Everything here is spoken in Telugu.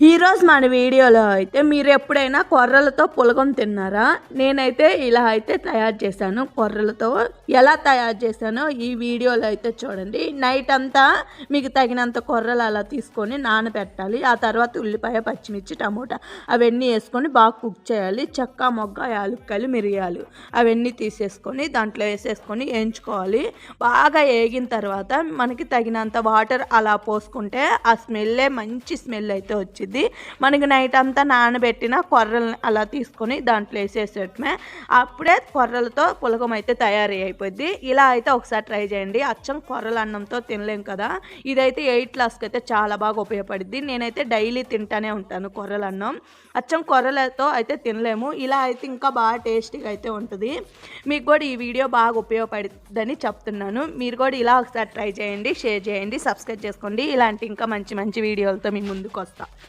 ఈరోజు మన వీడియోలో అయితే మీరు ఎప్పుడైనా కొర్రలతో పులగం తిన్నారా? నేనైతే ఇలా అయితే తయారు చేశాను. కొర్రలతో ఎలా తయారు చేశానో ఈ వీడియోలో అయితే చూడండి. నైట్ అంతా మీకు తగినంత కొర్రలు అలా తీసుకొని నానబెట్టాలి. ఆ తర్వాత ఉల్లిపాయ, పచ్చిమిర్చి, టమోటా అవన్నీ వేసుకొని బాగా కుక్ చేయాలి. చెక్క, మొగ్గ, యాలుక్కాయలు, మిరియాలు అవన్నీ తీసేసుకొని దాంట్లో వేసేసుకొని వేయించుకోవాలి. బాగా వేగిన తర్వాత మనకి తగినంత వాటర్ అలా పోసుకుంటే ఆ స్మెల్లే మంచి స్మెల్ అయితే వచ్చింది. మనకి నైట్ అంతా నానబెట్టిన కొర్రల్ని అలా తీసుకొని దాంట్లో వేసేసేటమే అప్పుడే కొర్రలతో పులగం అయితే తయారీ అయిపోద్ది. ఇలా అయితే ఒకసారి ట్రై చేయండి. అచ్చం కొర్రల అన్నంతో తినలేం కదా, ఇదైతే 8th క్లాస్కి అయితే చాలా బాగా ఉపయోగపడుద్ది. నేనైతే డైలీ తింటానే ఉంటాను కొర్రల అన్నం. అచ్చం కొర్రలతో అయితే తినలేము, ఇలా అయితే ఇంకా బాగా టేస్టీగా అయితే ఉంటుంది. మీకు కూడా ఈ వీడియో బాగా ఉపయోగపడుతుందని చెప్తున్నాను. మీరు కూడా ఇలా ఒకసారి ట్రై చేయండి, షేర్ చేయండి, సబ్స్క్రైబ్ చేసుకోండి. ఇలాంటి ఇంకా మంచి మంచి వీడియోలతో మీ ముందుకు వస్తా.